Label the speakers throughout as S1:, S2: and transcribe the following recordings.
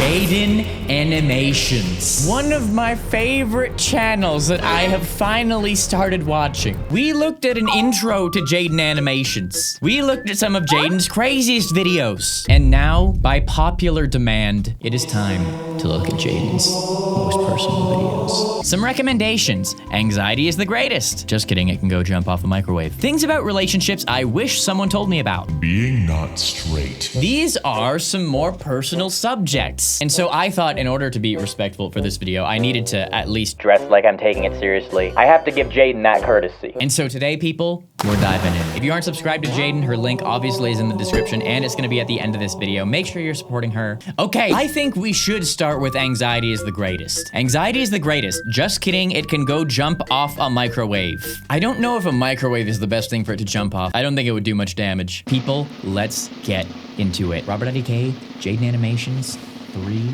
S1: Jaiden Animations, one of my favorite channels that I have finally started watching. We looked at an intro to Jaiden Animations. We looked at some of Jaiden's craziest videos. And now, by popular demand, it is time to look at Jaiden's most personal videos. Some recommendations. Anxiety is the greatest. Just kidding, it can go jump off a microwave. Things about relationships I wish someone told me about.
S2: Being not straight.
S1: These are some more personal subjects. And so I thought in order to be respectful for this video, I needed to at least dress like I'm taking it seriously. I have to give Jaiden that courtesy. And so today, people, we're diving in. If you aren't subscribed to Jaiden, her link obviously is in the description and it's gonna be at the end of this video. Make sure you're supporting her. Okay, I think we should start with anxiety is the greatest. Anxiety is the greatest. Just kidding, it can go jump off a microwave. I don't know if a microwave is the best thing for it to jump off. I don't think it would do much damage. People, let's get into it. RobertIDK, Jaiden Animations, 3,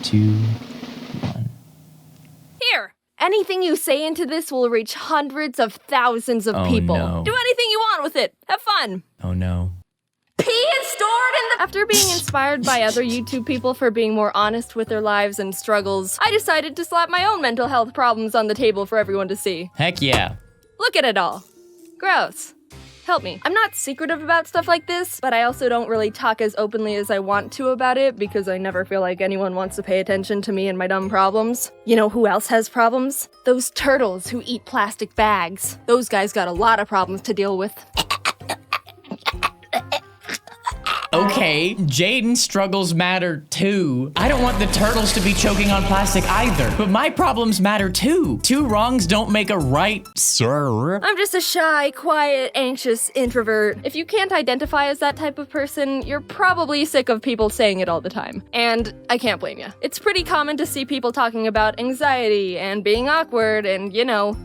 S1: 2, 1.
S3: Here! Anything you say into this will reach hundreds of thousands of people.
S1: No.
S3: Do anything you want with it. Have fun.
S1: Oh no.
S3: Pee is stored in the— After being inspired by other YouTube people for being more honest with their lives and struggles, I decided to slap my own mental health problems on the table for everyone to see.
S1: Heck yeah.
S3: Look at it all. Gross. Help me. I'm not secretive about stuff like this, but I also don't really talk as openly as I want to about it because I never feel like anyone wants to pay attention to me and my dumb problems. You know who else has problems? Those turtles who eat plastic bags. Those guys got a lot of problems to deal with.
S1: Okay, Jaiden's struggles matter too. I don't want the turtles to be choking on plastic either, but my problems matter too. Two wrongs don't make a right, sir.
S3: I'm just a shy, quiet, anxious introvert. If you can't identify as that type of person, you're probably sick of people saying it all the time. And I can't blame you. It's pretty common to see people talking about anxiety and being awkward and, you know,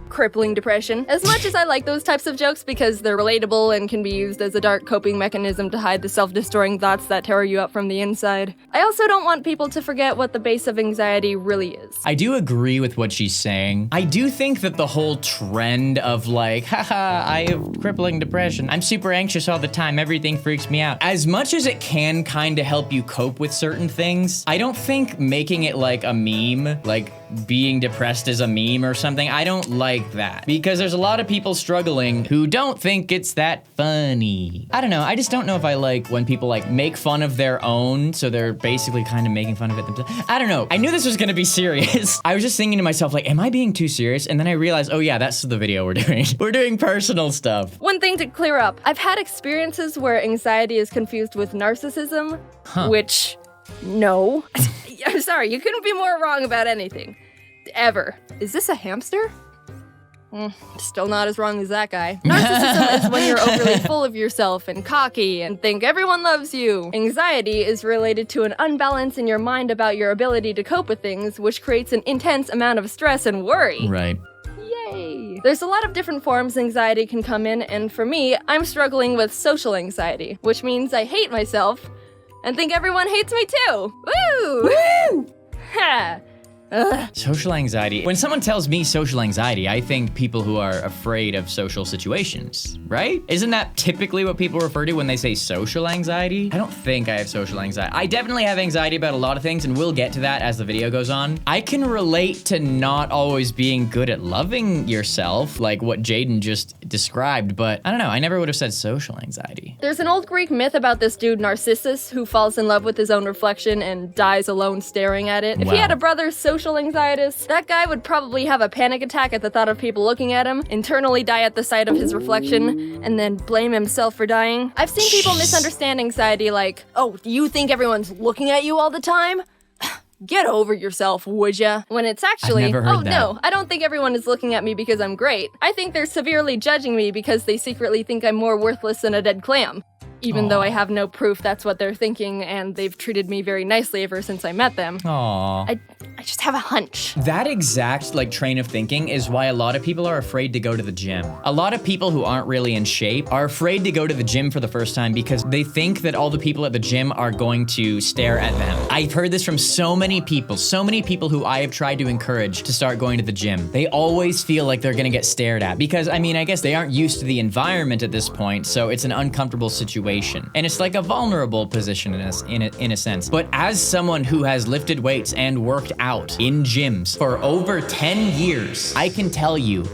S3: crippling depression. As much as I like those types of jokes because they're relatable and can be used as a dark coping mechanism to hide the self-destroying thoughts that tear you up from the inside, I also don't want people to forget what the base of anxiety really is.
S1: I do agree with what she's saying. I do think that the whole trend of like, haha, I have crippling depression, I'm super anxious all the time, everything freaks me out. As much as it can kind of help you cope with certain things, I don't think making it like a meme, like being depressed is a meme or something, I don't like that. Because there's a lot of people struggling who don't think it's that funny. I don't know, I just don't know if I like when people like make fun of their own, so they're basically kind of making fun of it themselves. I don't know, I knew this was gonna be serious. I was just thinking to myself like, am I being too serious? And then I realized, oh yeah, that's the video we're doing. We're doing personal stuff.
S3: One thing to clear up, I've had experiences where anxiety is confused with narcissism, which, no. I'm sorry, you couldn't be more wrong about anything. Ever. Is this a hamster? Still not as wrong as that guy. Narcissism is when you're overly full of yourself and cocky and think everyone loves you. Anxiety is related to an unbalance in your mind about your ability to cope with things, which creates an intense amount of stress and worry.
S1: Right.
S3: Yay! There's a lot of different forms anxiety can come in, and for me, I'm struggling with social anxiety, which means I hate myself and think everyone hates me too. Woo! Woo! Ha! Ugh.
S1: Social anxiety. When someone tells me social anxiety, I think people who are afraid of social situations, right? Isn't that typically what people refer to when they say social anxiety? I don't think I have social anxiety. I definitely have anxiety about a lot of things, and we'll get to that as the video goes on. I can relate to not always being good at loving yourself, like what Jaiden just described, but I don't know, I never would have said social anxiety.
S3: There's an old Greek myth about this dude Narcissus who falls in love with his own reflection and dies alone staring at it. If he had a brother social anxietus, that guy would probably have a panic attack at the thought of people looking at him, internally die at the sight of his reflection, and then blame himself for dying. I've seen people misunderstand anxiety like, oh, do you think everyone's looking at you all the time? Get over yourself, would ya? When it's actually,
S1: I've never heard
S3: oh no, I don't think everyone is looking at me because I'm great. I think they're severely judging me because they secretly think I'm more worthless than a dead clam. Even though I have no proof that's what they're thinking, and they've treated me very nicely ever since I met them.
S1: Aww.
S3: I I just have a hunch.
S1: That exact like train of thinking is why a lot of people are afraid to go to the gym. A lot of people who aren't really in shape are afraid to go to the gym for the first time because they think that all the people at the gym are going to stare at them. I've heard this from so many people who I have tried to encourage to start going to the gym. They always feel like they're gonna get stared at because, I mean, I guess they aren't used to the environment at this point, so it's an uncomfortable situation. And it's like a vulnerable position in a sense. But as someone who has lifted weights and worked out in gyms for over 10 years, I can tell you,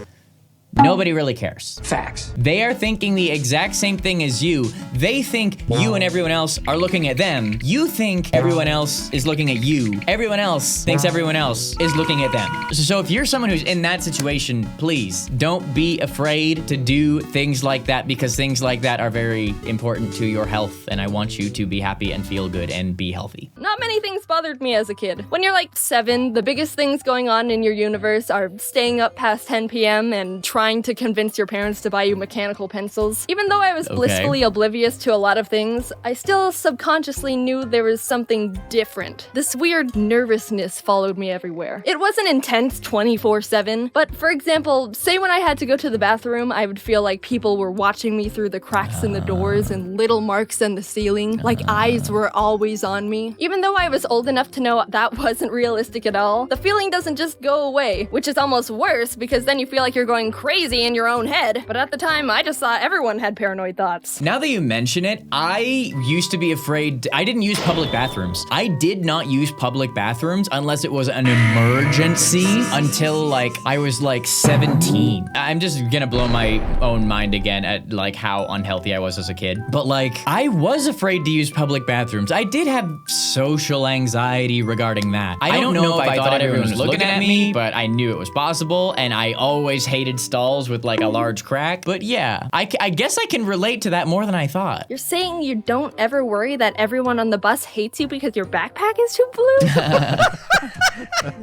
S1: nobody really cares.
S4: Facts.
S1: They are thinking the exact same thing as you. They think you and everyone else are looking at them. You think everyone else is looking at you. Everyone else thinks everyone else is looking at them. So if you're someone who's in that situation, please don't be afraid to do things like that because things like that are very important to your health and I want you to be happy and feel good and be healthy.
S3: Not many things bothered me as a kid. When you're like 7, the biggest things going on in your universe are staying up past 10 p.m. and trying to convince your parents to buy you mechanical pencils. Even though I was blissfully oblivious to a lot of things, I still subconsciously knew there was something different. This weird nervousness followed me everywhere. It wasn't intense 24/7, but for example, say when I had to go to the bathroom, I would feel like people were watching me through the cracks in the doors and little marks in the ceiling, like eyes were always on me. Even though I was old enough to know that wasn't realistic at all, the feeling doesn't just go away, which is almost worse because then you feel like you're going crazy in your own head. But at the time, I just thought everyone had paranoid thoughts.
S1: Now that you mention it, I used to be afraid. I didn't use public bathrooms. I did not use public bathrooms unless it was an emergency until like I was like 17. I'm just gonna blow my own mind again at like how unhealthy I was as a kid. But like I was afraid to use public bathrooms. I did have social anxiety regarding that. I don't know if I thought everyone was looking at me, but I knew it was possible and I always hated stalls with like a large crack. But yeah, I guess I can relate to that more than I thought.
S3: You're saying you don't ever worry that everyone on the bus hates you because your backpack is too blue?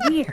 S3: Weird.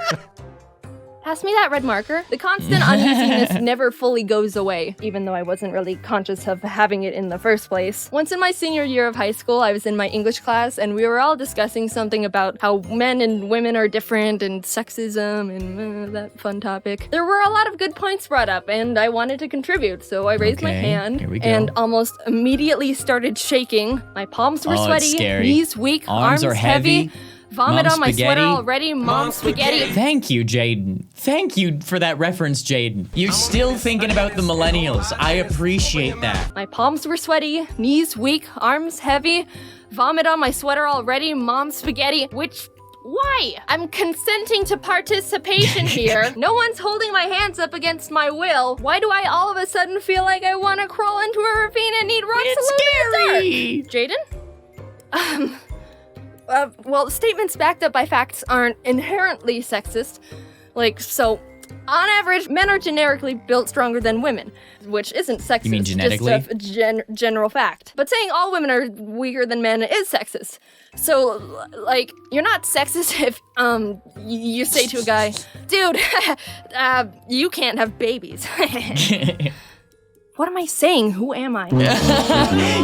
S3: Pass me that red marker. The constant uneasiness never fully goes away, even though I wasn't really conscious of having it in the first place. Once in my senior year of high school, I was in my English class and we were all discussing something about how men and women are different and sexism and that fun topic. There were a lot of good points brought up and I wanted to contribute, so I raised my hand and almost immediately started shaking. My palms were sweaty, knees weak, arms are heavy. Vomit on my sweater already, Mom spaghetti.
S1: Thank you, Jaiden. Thank you for that reference, Jaiden. You're still thinking about the millennials. I appreciate that.
S3: My palms were sweaty, knees weak, arms heavy. Vomit on my sweater already, Mom spaghetti. Why? I'm consenting to participation here. No one's holding my hands up against my will. Why do I all of a sudden feel like I want to crawl into a ravine and eat rocks alone in the dark? Jaiden? Well, statements backed up by facts aren't inherently sexist. So, on average, men are generically built stronger than women, which isn't sexist.
S1: You mean genetically?
S3: Just a general fact. But saying all women are weaker than men is sexist. So, you're not sexist if, you say to a guy, dude, you can't have babies. What am I saying? Who am I?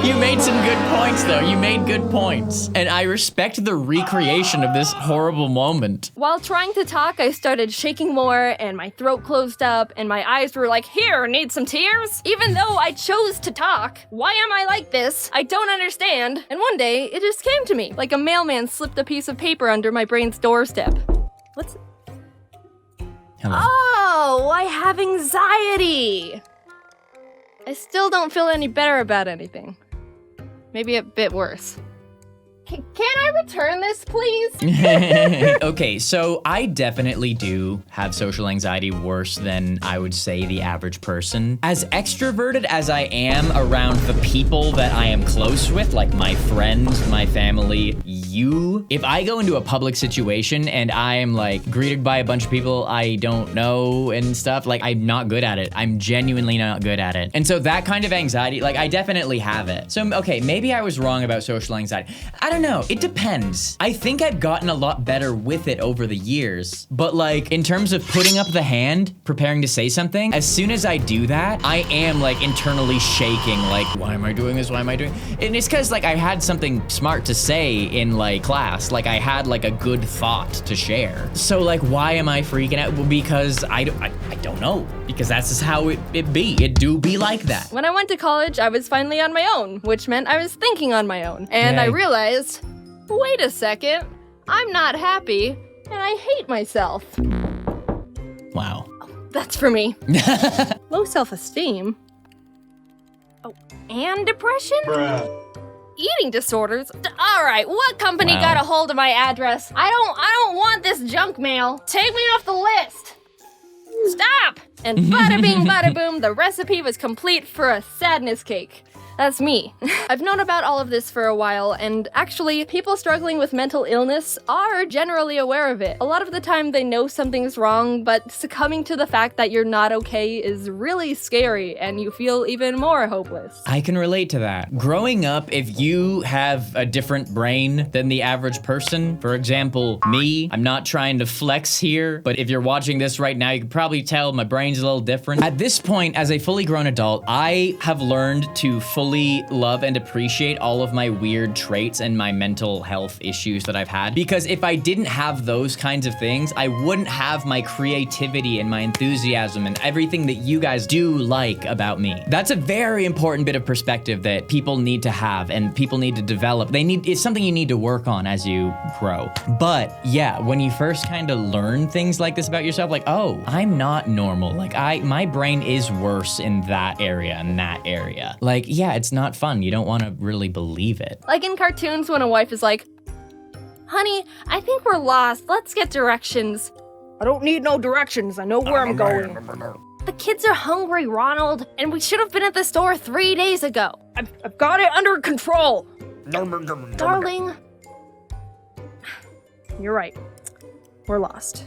S1: You made some good points, though. You made good points. And I respect the recreation of this horrible moment.
S3: While trying to talk, I started shaking more, and my throat closed up, and my eyes were like, here, need some tears? Even though I chose to talk. Why am I like this? I don't understand. And one day, it just came to me, like a mailman slipped a piece of paper under my brain's doorstep.
S1: Hello.
S3: Oh, I have anxiety. I still don't feel any better about anything. Maybe a bit worse. Can I return this, please?
S1: Okay, so I definitely do have social anxiety worse than I would say the average person. As extroverted as I am around the people that I am close with, like my friends, my family, you, if I go into a public situation and I am like greeted by a bunch of people I don't know and stuff, like I'm not good at it. I'm genuinely not good at it. And so that kind of anxiety, like I definitely have it. So, okay, maybe I was wrong about social anxiety. I don't know, it depends. I think I've gotten a lot better with it over the years, but like in terms of putting up the hand, preparing to say something, as soon as I do that, I am like internally shaking, like, why am I doing this? Why am I doing? And it's because like I had something smart to say in like class. Like I had like a good thought to share. So like, why am I freaking out? Well, because I don't know. Because that's just how it be. It do be like that.
S3: When I went to college, I was finally on my own, which meant I was thinking on my own. And I realized, wait a second, I'm not happy, and I hate myself.
S1: Wow.
S3: That's for me. Low self-esteem. Oh, and depression? Eating disorders? All right, what company got a hold of my address? I don't want this junk mail. Take me off the list. Stop! And bada bing, bada boom, the recipe was complete for a sadness cake. That's me. I've known about all of this for a while, and actually, people struggling with mental illness are generally aware of it. A lot of the time, they know something's wrong, but succumbing to the fact that you're not okay is really scary, and you feel even more hopeless.
S1: I can relate to that. Growing up, if you have a different brain than the average person, for example, me, I'm not trying to flex here, but if you're watching this right now, you can probably tell my brain's a little different. At this point, as a fully grown adult, I have learned to fully love and appreciate all of my weird traits and my mental health issues that I've had. Because if I didn't have those kinds of things, I wouldn't have my creativity and my enthusiasm and everything that you guys do like about me. That's a very important bit of perspective that people need to have and people need to develop. It's something you need to work on as you grow. But yeah, when you first kind of learn things like this about yourself, like, oh, I'm not normal. Like my brain is worse in that area and that area. Like, yeah, it's not fun. You don't want to really believe it.
S3: Like in cartoons when a wife is like, honey, I think we're lost. Let's get directions. I don't need no directions. I know where I'm going. The kids are hungry, Ronald, and we should have been at the store 3 days ago. I've got it under control. Darling, you're right. We're lost.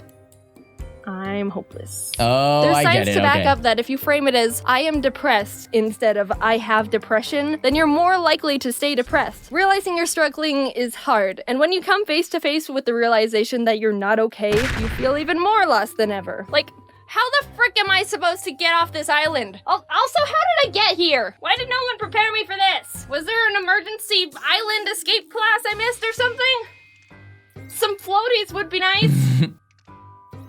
S3: I'm hopeless.
S1: Oh,
S3: There's
S1: I
S3: science
S1: get it.
S3: to back up that if you frame it as I am depressed instead of I have depression, then you're more likely to stay depressed. Realizing you're struggling is hard, and when you come face to face with the realization that you're not okay, you feel even more lost than ever. Like, how the frick am I supposed to get off this island? Also, how did I get here? Why did no one prepare me for this? Was there an emergency island escape class I missed or something? Some floaties would be nice.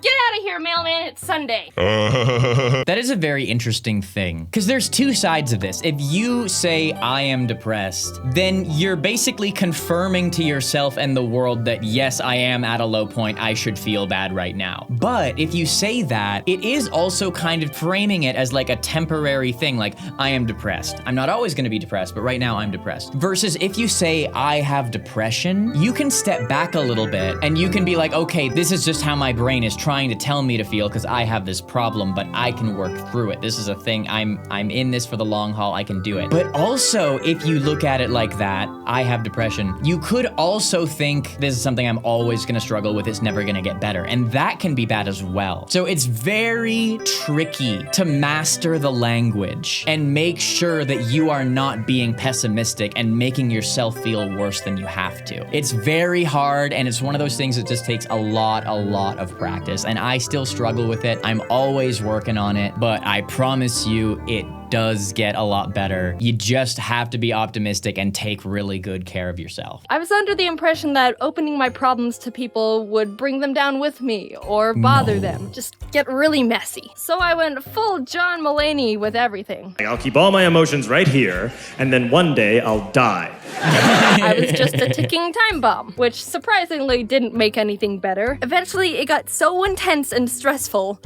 S3: Get out of here, mailman, it's Sunday.
S1: That is a very interesting thing, because there's two sides of this. If you say, I am depressed, then you're basically confirming to yourself and the world that, yes, I am at a low point, I should feel bad right now. But if you say that, it is also kind of framing it as like a temporary thing, like, I am depressed. I'm not always gonna be depressed, but right now I'm depressed. Versus if you say, I have depression, you can step back a little bit, and you can be like, okay, this is just how my brain is trying to tell me to feel because I have this problem, but I can work through it. This is a thing. I'm in this for the long haul. I can do it. But also, if you look at it like that, I have depression, you could also think this is something I'm always going to struggle with. It's never going to get better. And that can be bad as well. So it's very tricky to master the language and make sure that you are not being pessimistic and making yourself feel worse than you have to. It's very hard, and it's one of those things that just takes a lot of practice. And I still struggle with it. I'm always working on it, but I promise you it does get a lot better. You just have to be optimistic and take really good care of yourself.
S3: I was under the impression that opening my problems to people would bring them down with me or bother them, just get really messy. So I went full John Mulaney with everything.
S4: I'll keep all my emotions right here, and then one day I'll die.
S3: I was just a ticking time bomb, which surprisingly didn't make anything better. Eventually, it got so intense and stressful.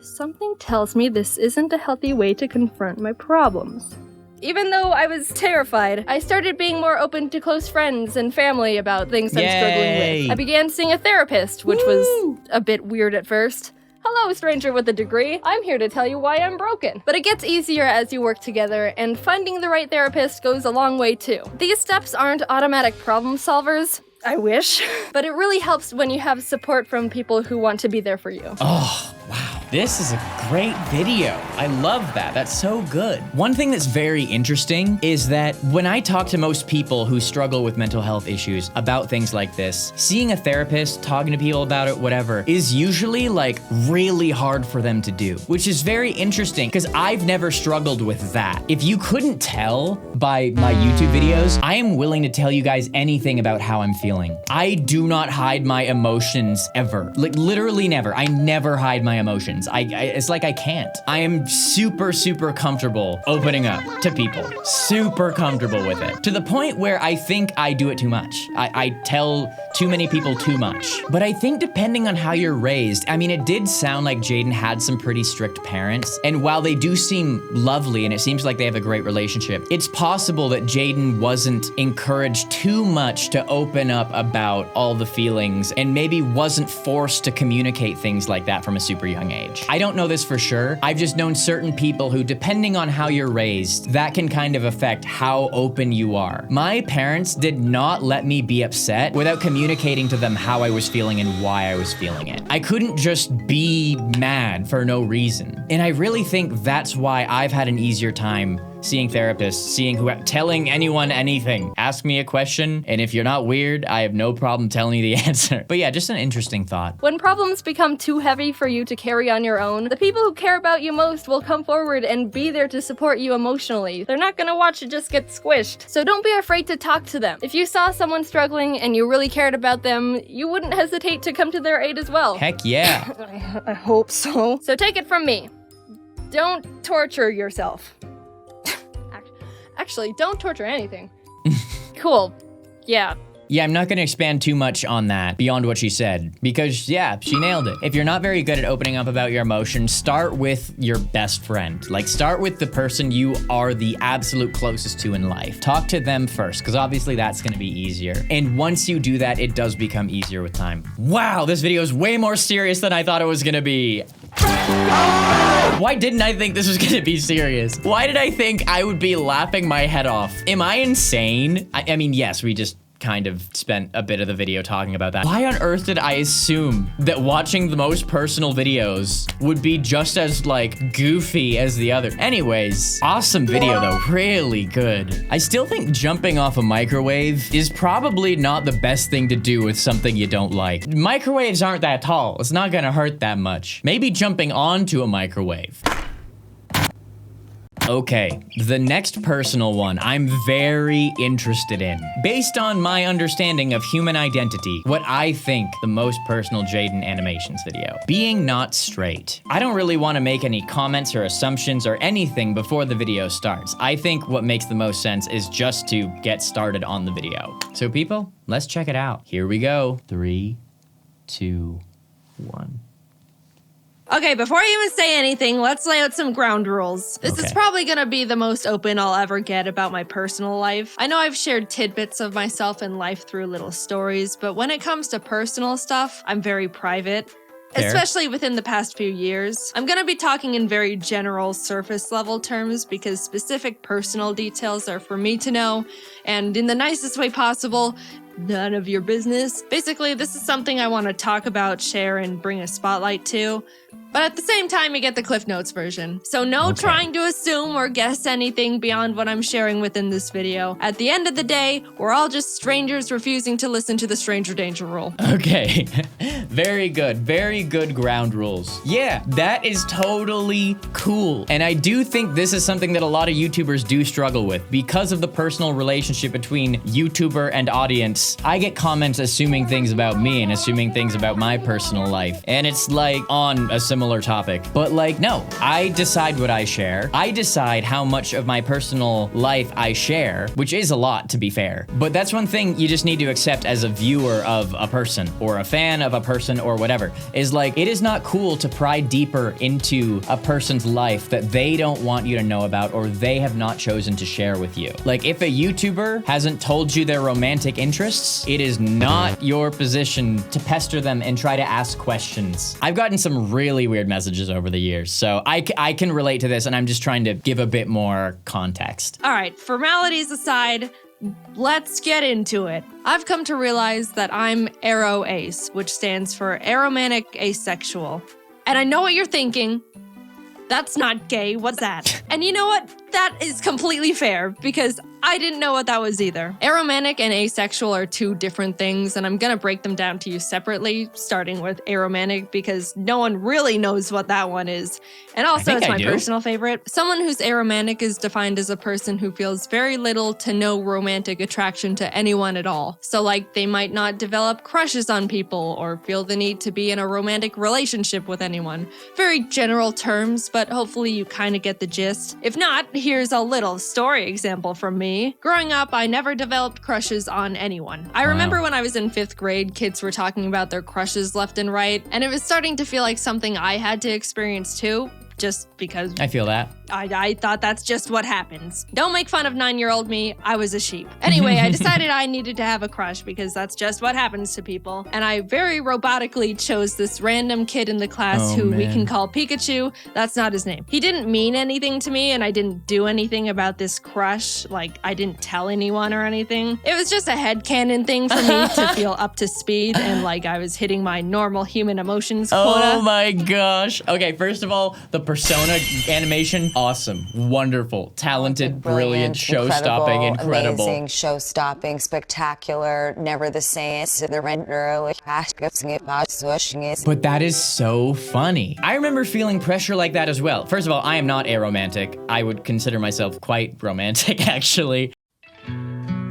S3: Something tells me this isn't a healthy way to confront my problems. Even though I was terrified, I started being more open to close friends and family about things I'm struggling with. I began seeing a therapist, which was a bit weird at first. Hello, stranger with a degree. I'm here to tell you why I'm broken. But it gets easier as you work together, and finding the right therapist goes a long way too. These steps aren't automatic problem solvers. I wish. But it really helps when you have support from people who want to be there for you.
S1: Oh, wow. This is a great video. I love that. That's so good. One thing that's very interesting is that when I talk to most people who struggle with mental health issues about things like this, seeing a therapist, talking to people about it, whatever, is usually like really hard for them to do, which is very interesting because I've never struggled with that. If you couldn't tell by my YouTube videos, I am willing to tell you guys anything about how I'm feeling. I do not hide my emotions ever. Like literally never. I never hide my emotions. It's like I can't. I am super, super comfortable opening up to people. Super comfortable with it. To the point where I think I do it too much. I tell too many people too much. But I think depending on how you're raised, I mean, it did sound like Jaiden had some pretty strict parents. And while they do seem lovely and it seems like they have a great relationship, it's possible that Jaiden wasn't encouraged too much to open up about all the feelings and maybe wasn't forced to communicate things like that from a super young age. I don't know this for sure. I've just known certain people who, depending on how you're raised, that can kind of affect how open you are. My parents did not let me be upset without communicating to them how I was feeling and why I was feeling it. I couldn't just be mad for no reason. And I really think that's why I've had an easier time seeing therapists, telling anyone anything. Ask me a question, and if you're not weird, I have no problem telling you the answer. But yeah, just an interesting thought.
S3: When problems become too heavy for you to carry on your own, the people who care about you most will come forward and be there to support you emotionally. They're not gonna watch it just get squished. So don't be afraid to talk to them. If you saw someone struggling and you really cared about them, you wouldn't hesitate to come to their aid as well.
S1: Heck yeah.
S3: I hope so. So take it from me. Don't torture yourself. Actually, don't torture anything. Cool. Yeah.
S1: Yeah, I'm not gonna expand too much on that beyond what she said, because yeah, she nailed it. If you're not very good at opening up about your emotions, start with your best friend. Like, start with the person you are the absolute closest to in life. Talk to them first, because obviously that's gonna be easier. And once you do that, it does become easier with time. Wow, this video is way more serious than I thought it was gonna be. Why didn't I think this was gonna be serious? Why did I think I would be laughing my head off? Am I insane? I mean, yes, we just kind of spent a bit of the video talking about that. Why on earth did I assume that watching the most personal videos would be just as like goofy as the other? Anyways, awesome video though, really good. I still think jumping off a microwave is probably not the best thing to do with something you don't like. Microwaves aren't that tall. It's not gonna hurt that much. Maybe jumping onto a microwave. Okay, the next personal one I'm very interested in. Based on my understanding of human identity, what I think the most personal Jaiden Animations video. Being not straight. I don't really want to make any comments or assumptions or anything before the video starts. I think what makes the most sense is just to get started on the video. So people, let's check it out. Here we go. 3, 2, 1.
S5: Okay, before I even say anything, let's lay out some ground rules. This is probably gonna be the most open I'll ever get about my personal life. I know I've shared tidbits of myself and life through little stories, but when it comes to personal stuff, I'm very private. Fair. Especially within the past few years. I'm gonna be talking in very general surface level terms because specific personal details are for me to know, and in the nicest way possible, none of your business. Basically, this is something I want to talk about, share, and bring a spotlight to. But at the same time, you get the Cliff Notes version. So no trying to assume or guess anything beyond what I'm sharing within this video. At the end of the day, we're all just strangers refusing to listen to the stranger danger rule.
S1: Okay, very good ground rules. Yeah, that is totally cool. And I do think this is something that a lot of YouTubers do struggle with. Because of the personal relationship between YouTuber and audience, I get comments assuming things about me and assuming things about my personal life. And it's like on a similar topic. But like, no, I decide what I share. I decide how much of my personal life I share, which is a lot to be fair. But that's one thing you just need to accept as a viewer of a person or a fan of a person or whatever, is like, it is not cool to pry deeper into a person's life that they don't want you to know about or they have not chosen to share with you. Like, if a YouTuber hasn't told you their romantic interests, it is not your position to pester them and try to ask questions. I've gotten some really weird messages over the years, so I can relate to this, and I'm just trying to give a bit more context.
S5: All right, formalities aside, let's get into it. I've come to realize that I'm ARO-ace, which stands for aromantic asexual. And I know what you're thinking. That's not gay. What's that? And you know what? That is completely fair because I didn't know what that was either. Aromantic and asexual are two different things, and I'm gonna break them down to you separately, starting with aromantic because no one really knows what that one is. And also, it's my personal favorite. Someone who's aromantic is defined as a person who feels very little to no romantic attraction to anyone at all. So, like, they might not develop crushes on people or feel the need to be in a romantic relationship with anyone. Very general terms, but hopefully you kind of get the gist. If not, here's a little story example from me. Growing up, I never developed crushes on anyone. I remember when I was in 5th grade, kids were talking about their crushes left and right, and it was starting to feel like something I had to experience too. Just because
S1: I feel that.
S5: I thought that's just what happens. Don't make fun of 9-year-old me. I was a sheep. Anyway, I decided I needed to have a crush because that's just what happens to people. And I very robotically chose this random kid in the class who we can call Pikachu. That's not his name. He didn't mean anything to me and I didn't do anything about this crush. Like, I didn't tell anyone or anything. It was just a headcanon thing for me to feel up to speed and like I was hitting my normal human emotions quota.
S1: Oh my gosh. Okay, first of all, the persona animation, awesome, wonderful, talented, brilliant, show-stopping, incredible.
S6: Amazing, show-stopping, spectacular, never the same.
S1: But that is so funny. I remember feeling pressure like that as well. First of all, I am not aromantic. I would consider myself quite romantic, actually.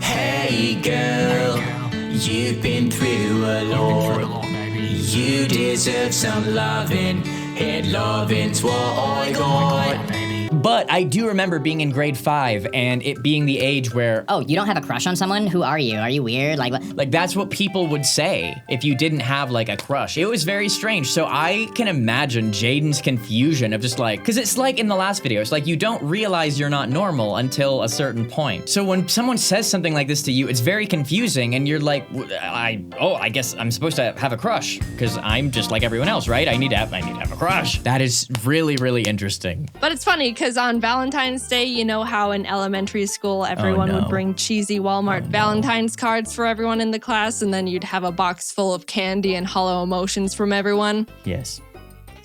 S7: Hey girl, you've been through a lot. You deserve some loving, and loving's what I got.
S1: But I do remember being in grade 5 and it being the age where,
S8: oh, you don't have a crush on someone? Who are you? Are you weird?
S1: Like that's what people would say if you didn't have like a crush. It was very strange. So I can imagine Jaiden's confusion of just like, cause it's like in the last video, it's like you don't realize you're not normal until a certain point. So when someone says something like this to you, it's very confusing and you're like, I guess I'm supposed to have a crush cause I'm just like everyone else, right? I need to have a crush. That is really, really interesting.
S5: But it's funny because on Valentine's Day, you know how in elementary school everyone would bring cheesy Walmart Valentine's cards for everyone in the class, and then you'd have a box full of candy and hollow emotions from everyone?
S1: Yes.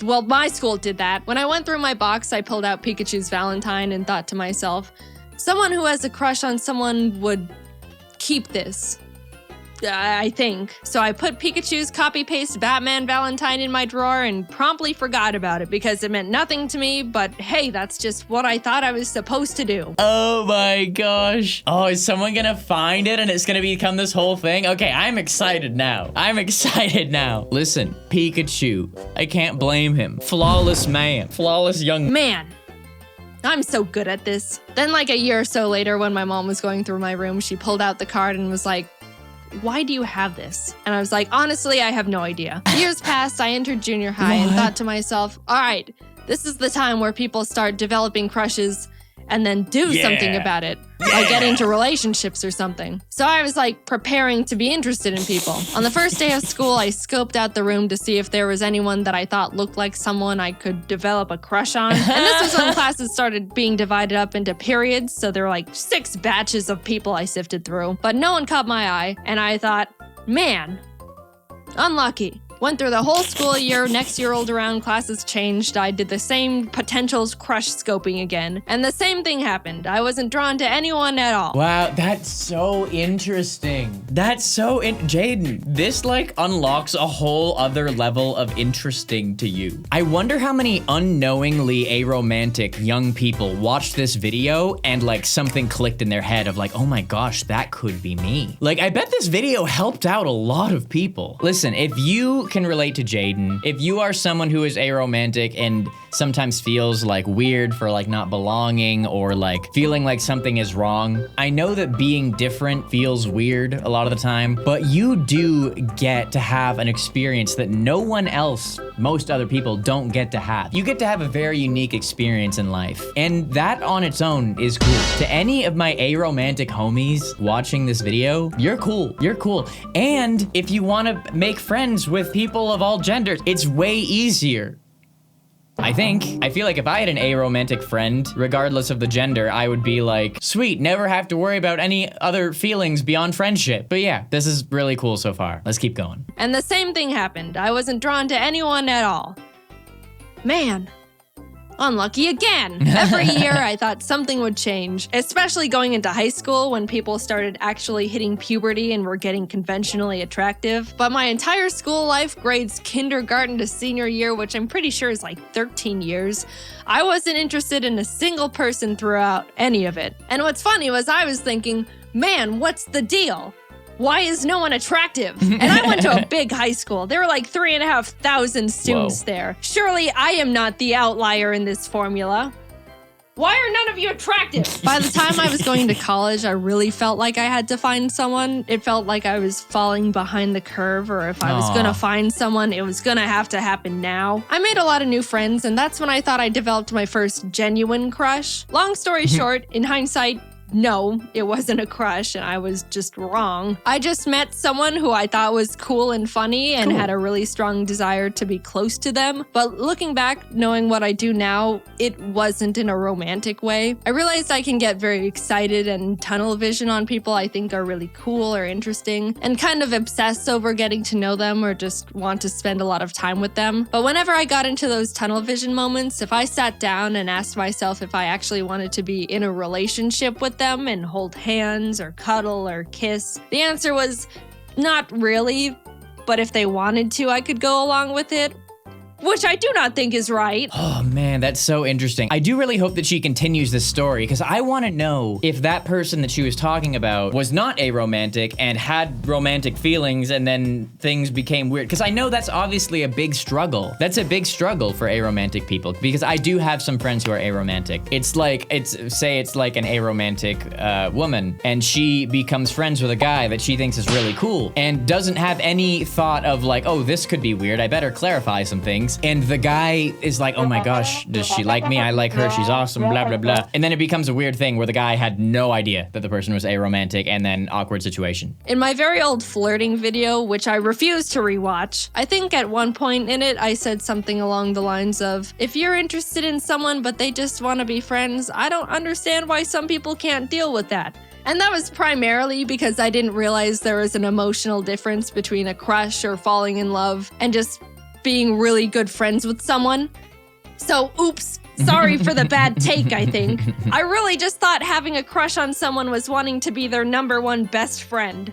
S5: Well, my school did that. When I went through my box, I pulled out Pikachu's Valentine and thought to myself, someone who has a crush on someone would keep this. I think. So I put Pikachu's copy-paste Batman Valentine in my drawer and promptly forgot about it because it meant nothing to me, but hey, that's just what I thought I was supposed to do.
S1: Oh my gosh. Oh, is someone gonna find it and it's gonna become this whole thing? Okay, I'm excited now. Listen, Pikachu, I can't blame him. Flawless man, flawless young
S5: man. I'm so good at this. Then like a year or so later when my mom was going through my room, she pulled out the card and was like, why do you have this? And I was like, honestly, I have no idea. Years passed, I entered junior high and thought to myself, all right, this is the time where people start developing crushes and then do something about it. Like get into relationships or something. So I was like preparing to be interested in people. On the first day of school, I scoped out the room to see if there was anyone that I thought looked like someone I could develop a crush on. And this was when classes started being divided up into periods. So there were like 6 batches of people I sifted through. But no one caught my eye. And I thought, man, unlucky. Went through the whole school year, next year rolled around, classes changed, I did the same potentials crush scoping again, and the same thing happened. I wasn't drawn to anyone at all.
S1: Wow, that's so interesting. Jaiden, this like unlocks a whole other level of interesting to you. I wonder how many unknowingly aromantic young people watched this video and like something clicked in their head of like, oh my gosh, that could be me. Like, I bet this video helped out a lot of people. Listen, if you can relate to Jaiden, if you are someone who is aromantic and sometimes feels like weird for like not belonging or like feeling like something is wrong, I know that being different feels weird a lot of the time, but you do get to have an experience that no one else, most other people don't get to have. You get to have a very unique experience in life, and that on its own is cool. To any of my aromantic homies watching this video, you're cool. And if you want to make friends with people of all genders, it's way easier. I feel like if I had an aromantic friend, regardless of the gender, I would be like, sweet, never have to worry about any other feelings beyond friendship. But yeah, this is really cool so far. Let's keep going.
S5: And the same thing happened. I wasn't drawn to anyone at all. Man, unlucky again. Every year I thought something would change, especially going into high school when people started actually hitting puberty and were getting conventionally attractive. But my entire school life, grades kindergarten to senior year, which I'm pretty sure is like 13 years, I wasn't interested in a single person throughout any of it. And what's funny was I was thinking, man, what's the deal? Why is no one attractive? And I went to a big high school. There were like 3,500 students there. Surely I am not the outlier in this formula. Why are none of you attractive? By the time I was going to college, I really felt like I had to find someone. It felt like I was falling behind the curve, or if I was gonna find someone, it was gonna have to happen now. I made a lot of new friends, and that's when I thought I developed my first genuine crush. Long story short, in hindsight, no, it wasn't a crush and I was just wrong. I just met someone who I thought was cool and funny and had a really strong desire to be close to them. But looking back, knowing what I do now, it wasn't in a romantic way. I realized I can get very excited and tunnel vision on people I think are really cool or interesting and kind of obsess over getting to know them or just want to spend a lot of time with them. But whenever I got into those tunnel vision moments, if I sat down and asked myself if I actually wanted to be in a relationship with them and hold hands or cuddle or kiss, the answer was not really, but if they wanted to, I could go along with it, which I do not think is right.
S1: Oh man, that's so interesting. I do really hope that she continues this story because I want to know if that person that she was talking about was not aromantic and had romantic feelings and then things became weird. Because I know that's obviously a big struggle. That's a big struggle for aromantic people because I do have some friends who are aromantic. It's like an aromantic woman and she becomes friends with a guy that she thinks is really cool and doesn't have any thought of like, oh, this could be weird. I better clarify some things. And the guy is like, oh my gosh, does she like me? I like her, she's awesome, blah, blah, blah. And then it becomes a weird thing where the guy had no idea that the person was aromantic and then awkward situation.
S5: In my very old flirting video, which I refuse to rewatch, I think at one point in it, I said something along the lines of, if you're interested in someone but they just want to be friends, I don't understand why some people can't deal with that. And that was primarily because I didn't realize there was an emotional difference between a crush or falling in love and just being really good friends with someone. So, oops, sorry for the bad take, I think. I really just thought having a crush on someone was wanting to be their #1 best friend.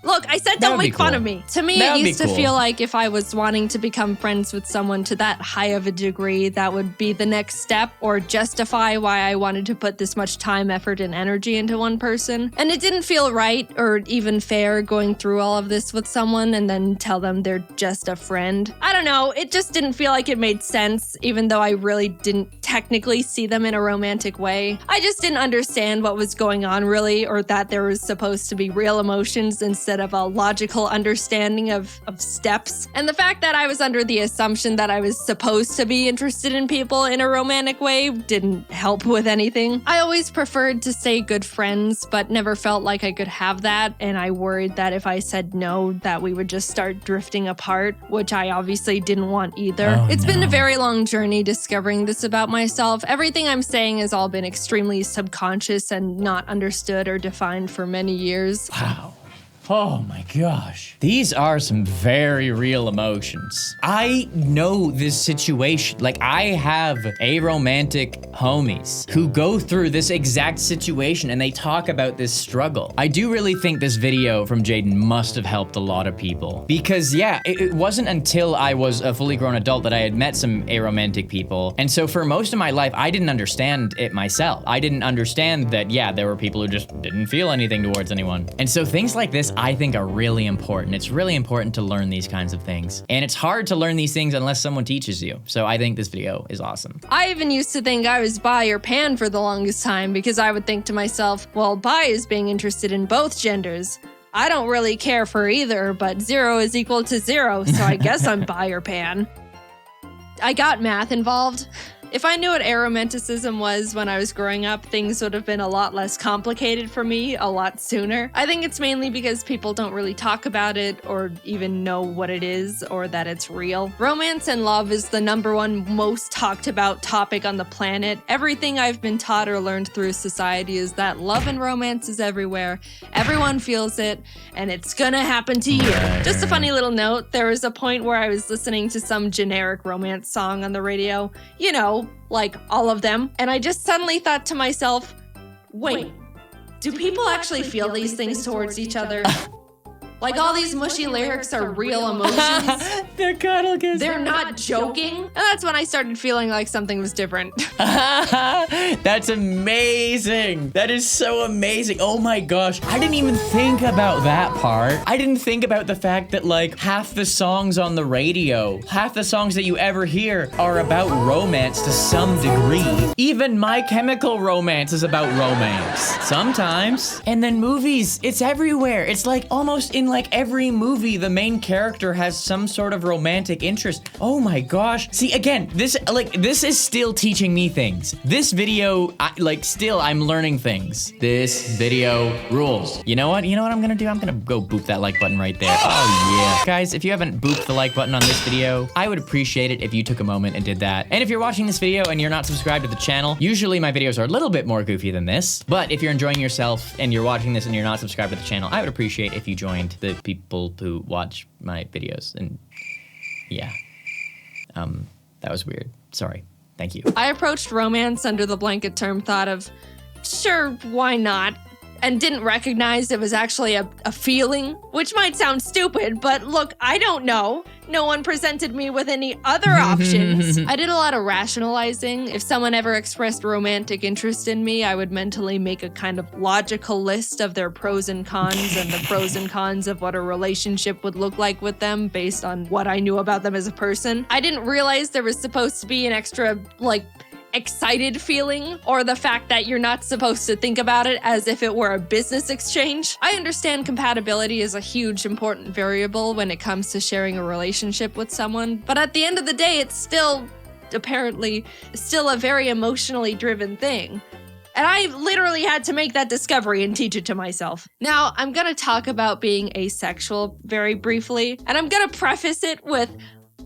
S5: Look, I said don't make fun of me. To me, it used to feel like if I was wanting to become friends with someone to that high of a degree, that would be the next step or justify why I wanted to put this much time, effort, and energy into one person. And it didn't feel right or even fair going through all of this with someone and then tell them they're just a friend. I don't know, it just didn't feel like it made sense, even though I really didn't technically see them in a romantic way. I just didn't understand what was going on really, or that there was supposed to be real emotions instead of a logical understanding of steps. And the fact that I was under the assumption that I was supposed to be interested in people in a romantic way didn't help with anything. I always preferred to stay good friends, but never felt like I could have that, and I worried that if I said no, that we would just start drifting apart, which I obviously didn't want either. It's been a very long journey discovering this about myself. Everything I'm saying has all been extremely subconscious and not understood or defined for many years.
S1: Wow. Oh my gosh. These are some very real emotions. I know this situation. Like, I have aromantic homies who go through this exact situation and they talk about this struggle. I do really think this video from Jaiden must have helped a lot of people. Because yeah, it wasn't until I was a fully grown adult that I had met some aromantic people. And so for most of my life, I didn't understand it myself. I didn't understand that, yeah, there were people who just didn't feel anything towards anyone. And so things like this, I think are really important. It's really important to learn these kinds of things. And it's hard to learn these things unless someone teaches you. So I think this video is awesome.
S5: I even used to think I was bi or pan for the longest time because I would think to myself, well, bi is being interested in both genders. I don't really care for either, but 0 is equal to 0, so I guess I'm bi or pan. I got math involved. If I knew what aromanticism was when I was growing up, things would have been a lot less complicated for me a lot sooner. I think it's mainly because people don't really talk about it or even know what it is or that it's real. Romance and love is the #1 most talked about topic on the planet. Everything I've been taught or learned through society is that love and romance is everywhere. Everyone feels it, and it's gonna happen to you. Just a funny little note, there was a point where I was listening to some generic romance song on the radio, you know, like all of them, and I just suddenly thought to myself, wait, do people actually feel these things towards each other? Like all these mushy lyrics are real emotions.
S1: They're cuddle kisses.
S5: They're not joking. And that's when I started feeling like something was different.
S1: That's amazing. That is so amazing. Oh my gosh. I didn't even think about that part. I didn't think about the fact that like half the songs on the radio, half the songs that you ever hear are about romance to some degree. Even My Chemical Romance is about romance. Sometimes. And then movies, it's everywhere. It's like almost in like every movie, the main character has some sort of romantic interest. Oh my gosh. See, again, this is still teaching me things. This video, I'm learning things. This video rules. You know what I'm gonna do? I'm gonna go boop that like button right there. Oh yeah. Guys, if you haven't booped the like button on this video, I would appreciate it if you took a moment and did that. And if you're watching this video and you're not subscribed to the channel, usually my videos are a little bit more goofy than this, but if you're enjoying yourself and you're watching this and you're not subscribed to the channel, I would appreciate if you joined the people who watch my videos. And yeah, that was weird. Sorry. Thank you.
S5: I approached romance under the blanket term thought of, sure, why not? And didn't recognize it was actually a feeling, which might sound stupid, but look, I don't know. No one presented me with any other options. I did a lot of rationalizing. If someone ever expressed romantic interest in me, I would mentally make a kind of logical list of their pros and cons and the pros and cons of what a relationship would look like with them based on what I knew about them as a person. I didn't realize there was supposed to be an extra, excited feeling, or the fact that you're not supposed to think about it as if it were a business exchange. I understand compatibility is a huge important variable when it comes to sharing a relationship with someone, but at the end of the day, it's still, apparently, still a very emotionally driven thing. And I literally had to make that discovery and teach it to myself. Now, I'm gonna talk about being asexual very briefly, and I'm gonna preface it with,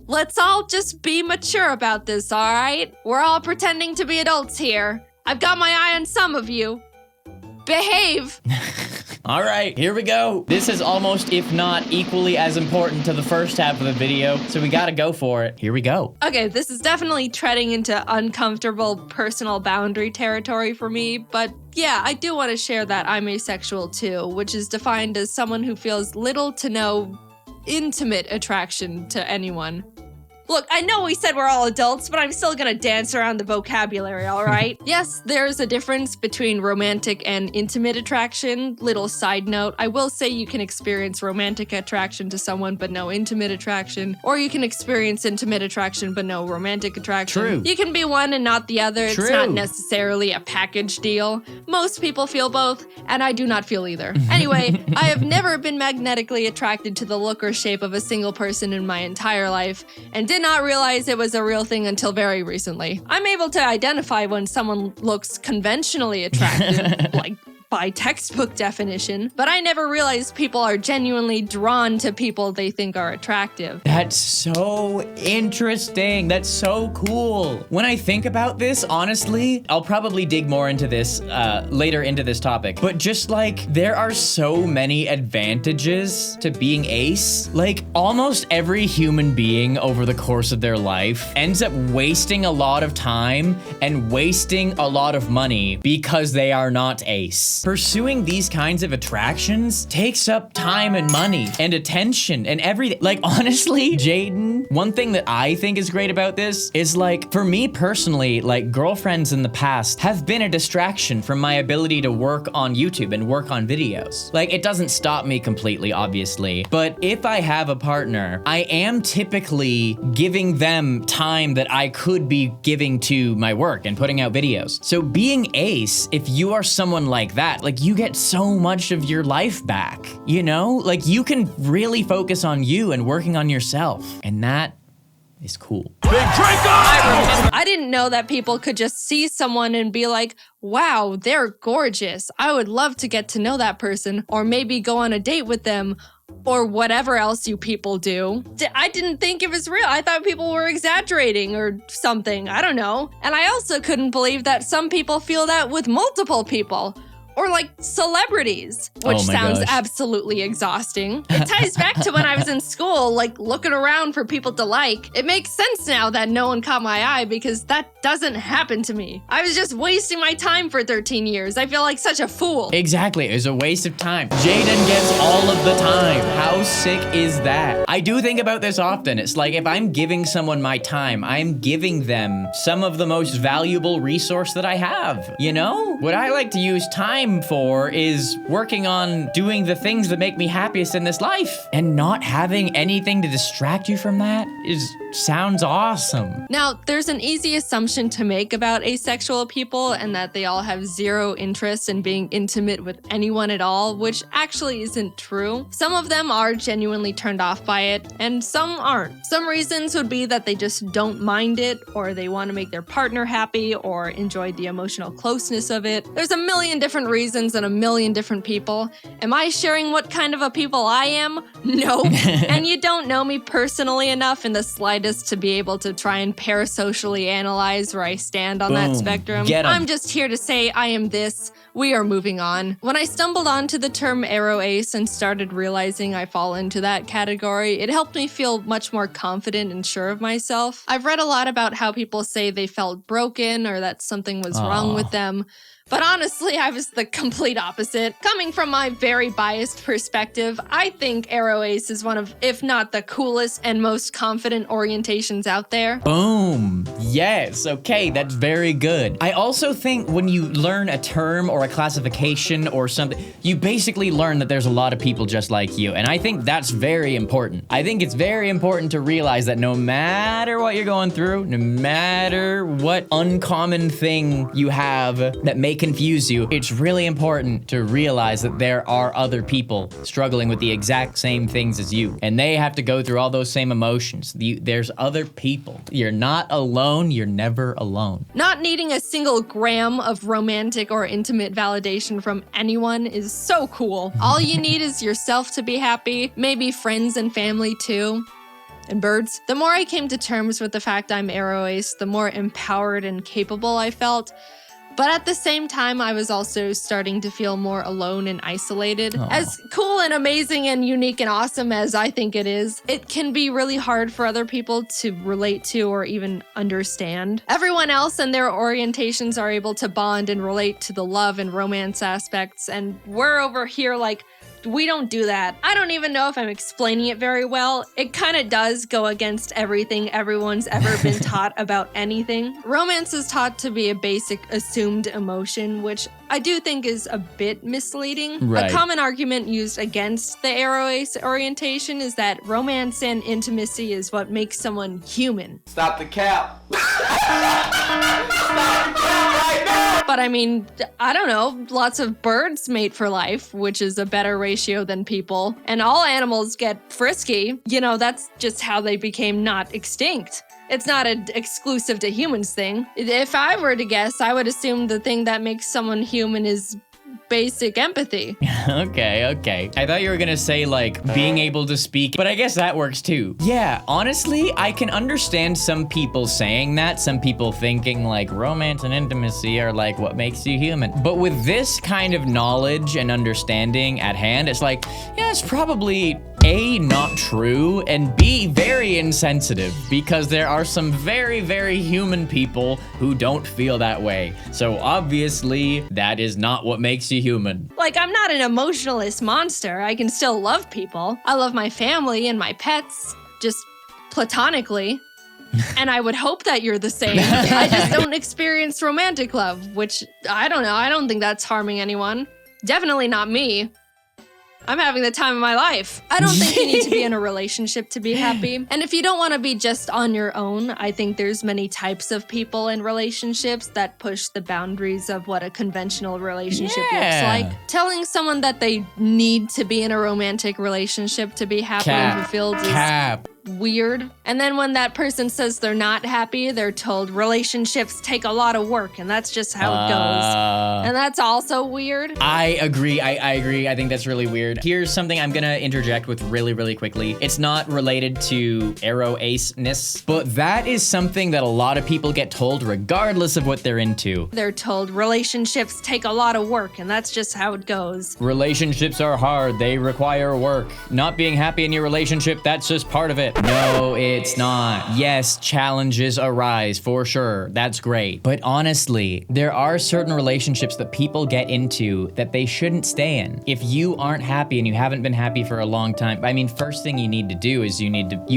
S5: let's all just be mature about this, all right? We're all pretending to be adults here. I've got my eye on some of you. Behave.
S1: All right, here we go. This is almost, if not equally as important to the first half of the video, so we gotta go for it. Here we go.
S5: Okay, this is definitely treading into uncomfortable personal boundary territory for me, but yeah, I do want to share that I'm asexual too, which is defined as someone who feels little to no intimate attraction to anyone. Look, I know we said we're all adults, but I'm still gonna dance around the vocabulary, all right? Yes, there's a difference between romantic and intimate attraction. Little side note, I will say you can experience romantic attraction to someone but no intimate attraction, or you can experience intimate attraction but no romantic attraction.
S1: True.
S5: You can be one and not the other.
S1: True.
S5: It's not necessarily a package deal. Most people feel both, and I do not feel either. Anyway, I have never been magnetically attracted to the look or shape of a single person in my entire life, and did not realize it was a real thing until very recently. I'm able to identify when someone looks conventionally attractive, like by textbook definition, but I never realized people are genuinely drawn to people they think are attractive.
S1: That's so interesting. That's so cool. When I think about this, honestly, I'll probably dig more into this later into this topic, but just like there are so many advantages to being ace. Like almost every human being over the course of their life ends up wasting a lot of time and wasting a lot of money because they are not ace. Pursuing these kinds of attractions takes up time and money and attention and everything. Like, honestly, Jaiden, one thing that I think is great about this is like, for me personally, like girlfriends in the past have been a distraction from my ability to work on YouTube and work on videos. Like, it doesn't stop me completely, obviously, but if I have a partner, I am typically giving them time that I could be giving to my work and putting out videos. So being ace, if you are someone like that, like you get so much of your life back, you know? Like you can really focus on you and working on yourself. And that is cool.
S5: I didn't know that people could just see someone and be like, wow, they're gorgeous. I would love to get to know that person, or maybe go on a date with them, or whatever else you people do. I didn't think it was real. I thought people were exaggerating or something. I don't know. And I also couldn't believe that some people feel that with multiple people. Or like celebrities, which sounds absolutely exhausting. It ties back to when I was in school, like looking around for people to like. It makes sense now that no one caught my eye because that doesn't happen to me. I was just wasting my time for 13 years. I feel like such a fool.
S1: Exactly, it was a waste of time. Jaiden gets all of the time. How sick is that? I do think about this often. It's like if I'm giving someone my time, I'm giving them some of the most valuable resource that I have. You know? What I like to use time for is working on doing the things that make me happiest in this life, and not having anything to distract you from that sounds awesome.
S5: Now, there's an easy assumption to make about asexual people, and that they all have zero interest in being intimate with anyone at all, which actually isn't true. Some of them are genuinely turned off by it, and some aren't. Some reasons would be that they just don't mind it, or they want to make their partner happy, or enjoy the emotional closeness of it. There's a million different reasons and a million different people. Am I sharing what kind of a people I am? No. And you don't know me personally enough in the slightest to be able to try and parasocially analyze where I stand on that spectrum. I'm just here to say I am this. We are moving on. When I stumbled onto the term aro ace and started realizing I fall into that category, it helped me feel much more confident and sure of myself. I've read a lot about how people say they felt broken or that something was wrong with them. But honestly, I was the complete opposite. Coming from my very biased perspective, I think aro ace is one of, if not the coolest and most confident orientations out there.
S1: Boom. Yes. Okay, that's very good. I also think when you learn a term or a classification or something, you basically learn that there's a lot of people just like you. And I think that's very important. I think it's very important to realize that no matter what you're going through, no matter what uncommon thing you have that may confuse you, it's really important to realize that there are other people struggling with the exact same things as you, and they have to go through all those same emotions. There's other people. You're not alone. You're never alone.
S5: Not needing a single gram of romantic or intimate validation from anyone is so cool. All you need is yourself to be happy, maybe friends and family too. And birds. The more I came to terms with the fact I'm aro ace, the more empowered and capable I felt. But at the same time, I was also starting to feel more alone and isolated. Aww. As cool and amazing and unique and awesome as I think it is, it can be really hard for other people to relate to or even understand. Everyone else and their orientations are able to bond and relate to the love and romance aspects, and we're over here like, we don't do that. I don't even know if I'm explaining it very well. It kind of does go against everything everyone's ever been taught about anything. Romance is taught to be a basic assumed emotion, which I do think is a bit misleading. Right. A common argument used against the aro ace orientation is that romance and intimacy is what makes someone human.
S9: Stop the cap.
S5: But I mean, I don't know, lots of birds mate for life, which is a better ratio than people. And all animals get frisky. You know, that's just how they became not extinct. It's not an exclusive to humans thing. If I were to guess, I would assume the thing that makes someone human is basic empathy.
S1: Okay. I thought you were gonna say like being able to speak, but I guess that works too. Yeah, honestly, I can understand some people saying that, some people thinking like romance and intimacy are like what makes you human. But with this kind of knowledge and understanding at hand, it's like, yeah, it's probably A, not true, and B, very insensitive, because there are some very, very human people who don't feel that way. So obviously, that is not what makes you human.
S5: Like, I'm not an emotionalist monster. I can still love people. I love my family and my pets, just platonically. And I would hope that you're the same. I just don't experience romantic love, which, I don't know. I don't think that's harming anyone. Definitely not me. I'm having the time of my life. I don't think you need to be in a relationship to be happy. And if you don't want to be just on your own, I think there's many types of people in relationships that push the boundaries of what a conventional relationship looks like. Telling someone that they need to be in a romantic relationship to be happy and fulfilled is weird. And then when that person says they're not happy, they're told relationships take a lot of work and that's just how it goes. And that's also weird.
S1: I agree. I agree. I think that's really weird. Here's something I'm gonna interject with really quickly. It's not related to arrow ace-ness, but that is something that a lot of people get told regardless of what they're into.
S5: They're told relationships take a lot of work and that's just how it goes.
S1: Relationships are hard. They require work. Not being happy in your relationship, that's just part of it. No, it's not. Yes, challenges arise for sure. That's great. But honestly, there are certain relationships that people get into that they shouldn't stay in. If you aren't happy and you haven't been happy for a long time, I mean, first thing you need to do is you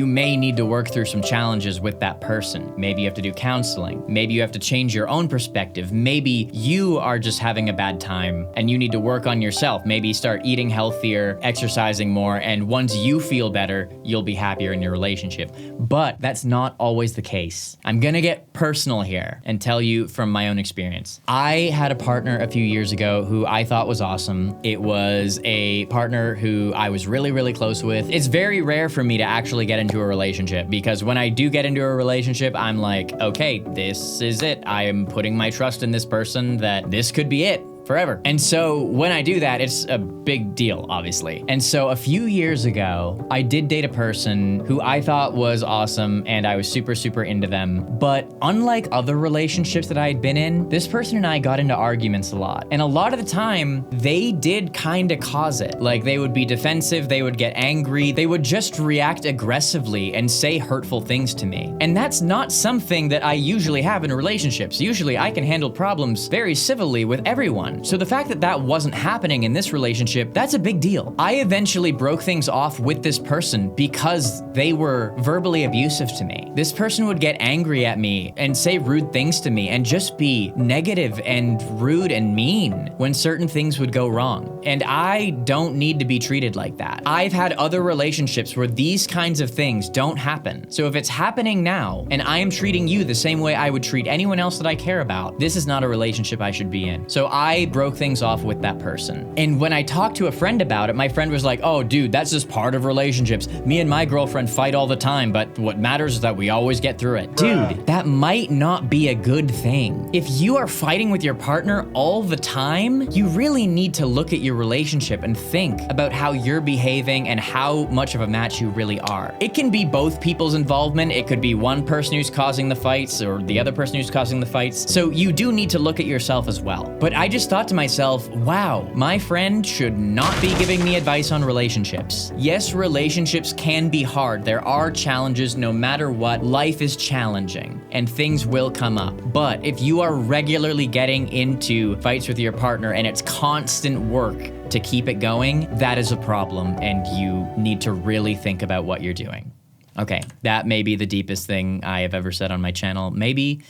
S1: may need to work through some challenges with that person. Maybe you have to do counseling. Maybe you have to change your own perspective. Maybe you are just having a bad time and you need to work on yourself. Maybe start eating healthier, exercising more, and once you feel better, you'll be happier in your relationship. But that's not always the case. I'm gonna get personal here and tell you from my own experience. I had a partner a few years ago who I thought was awesome. It was a partner who I was really close with. It's very rare for me to actually get into a relationship because when I do get into a relationship, I'm like, okay, this is it. I am putting my trust in this person that this could be it forever. And so when I do that, it's a big deal, obviously. And so a few years ago, I did date a person who I thought was awesome and I was super into them. But unlike other relationships that I had been in, this person and I got into arguments a lot. And a lot of the time, they did kind of cause it. Like they would be defensive, they would get angry, they would just react aggressively and say hurtful things to me. And that's not something that I usually have in relationships. Usually I can handle problems very civilly with everyone. So the fact that that wasn't happening in this relationship, that's a big deal. I eventually broke things off with this person because they were verbally abusive to me. This person would get angry at me and say rude things to me and just be negative and rude and mean when certain things would go wrong. And I don't need to be treated like that. I've had other relationships where these kinds of things don't happen. So if it's happening now and I am treating you the same way I would treat anyone else that I care about, this is not a relationship I should be in. So I broke things off with that person. And when I talked to a friend about it, my friend was like, oh dude, that's just part of relationships. Me and my girlfriend fight all the time, but what matters is that we always get through it. Dude, that might not be a good thing. If you are fighting with your partner all the time, you really need to look at your relationship and think about how you're behaving and how much of a match you really are. It can be both people's involvement. It could be one person who's causing the fights or the other person who's causing the fights. So you do need to look at yourself as well. But I just thought to myself, wow, my friend should not be giving me advice on relationships. Yes, relationships can be hard. There are challenges no matter what. Life is challenging and things will come up. But if you are regularly getting into fights with your partner and it's constant work to keep it going, that is a problem and you need to really think about what you're doing. Okay, that may be the deepest thing I have ever said on my channel. Maybe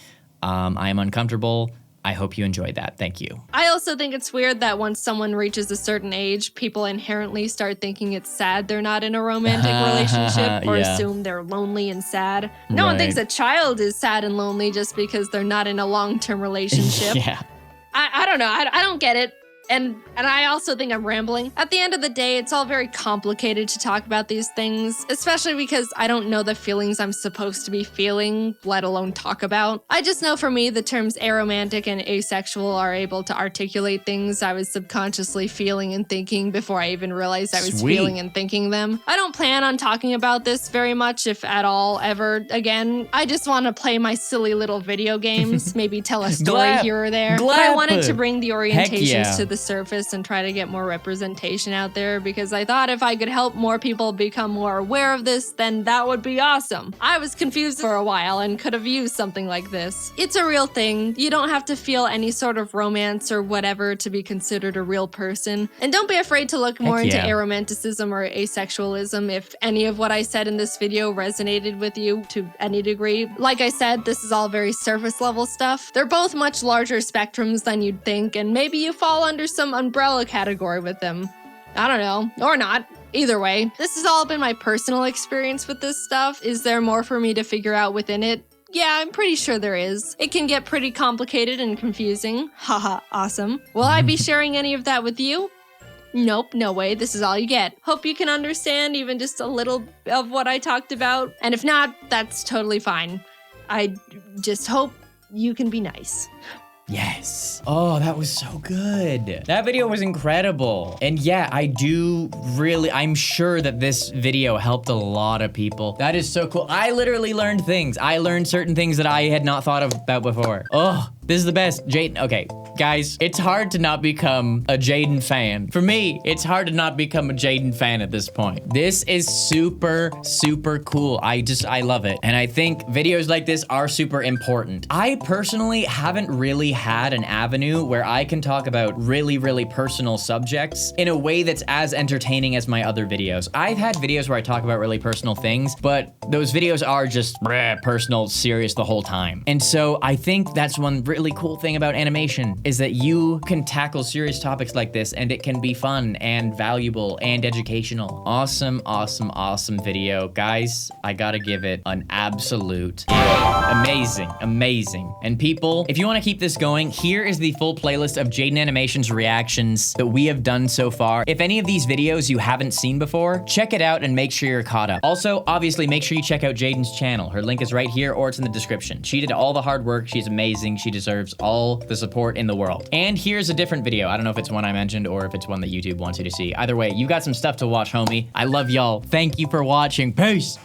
S1: I am uncomfortable. I hope you enjoyed that. Thank you.
S5: I also think it's weird that once someone reaches a certain age, people inherently start thinking it's sad they're not in a romantic relationship or assume they're lonely and sad. No one thinks a child is sad and lonely just because they're not in a long-term relationship. I don't know. I don't get it. And I also think I'm rambling. At the end of the day, it's all very complicated to talk about these things, especially because I don't know the feelings I'm supposed to be feeling, let alone talk about. I just know for me, the terms aromantic and asexual are able to articulate things I was subconsciously feeling and thinking before I even realized I was feeling and thinking them. I don't plan on talking about this very much, if at all, ever again. I just want to play my silly little video games, maybe tell a story here or there. But I wanted to bring the orientations to the surface and try to get more representation out there because I thought if I could help more people become more aware of this, then that would be awesome. I was confused for a while and could have used something like this. It's a real thing. You don't have to feel any sort of romance or whatever to be considered a real person. And don't be afraid to look more into aromanticism or asexualism if any of what I said in this video resonated with you to any degree. Like I said, this is all very surface level stuff. They're both much larger spectrums than you'd think, and maybe you fall under some umbrella category with them. I don't know, or not. Either way, this has all been my personal experience with this stuff. Is there more for me to figure out within it? Yeah, I'm pretty sure there is. It can get pretty complicated and confusing. Haha, awesome. Will I be sharing any of that with you? Nope, no way. This is all you get. Hope you can understand even just a little of what I talked about. And if not, that's totally fine. I just hope you can be nice.
S1: Yes. Oh, that was so good. That video was incredible. And yeah, I'm sure that this video helped a lot of people. That is so cool. I literally learned things. I learned certain things that I had not thought about before. Oh, this is the best. Jaiden, okay, guys, it's hard to not become a Jaiden fan. For me, it's hard to not become a Jaiden fan at this point. This is super, super cool. I love it. And I think videos like this are super important. I personally haven't really had an avenue where I can talk about really, really personal subjects in a way that's as entertaining as my other videos. I've had videos where I talk about really personal things, but those videos are just personal, serious the whole time. And so I think that's one really cool thing about animation is that you can tackle serious topics like this and it can be fun and valuable and educational. Awesome, awesome, awesome video. Guys, I gotta give it an absolute amazing, amazing. And people, if you wanna keep this going, here is the full playlist of Jaiden Animations reactions that we have done so far. If any of these videos you haven't seen before, check it out and make sure you're caught up. Also, obviously, make sure you check out Jaiden's channel. Her link is right here or it's in the description. She did all the hard work. She's amazing. She deserves all the support in the world. And here's a different video. I don't know if it's one I mentioned or if it's one that YouTube wants you to see. Either way, you got some stuff to watch, homie. I love y'all. Thank you for watching. Peace.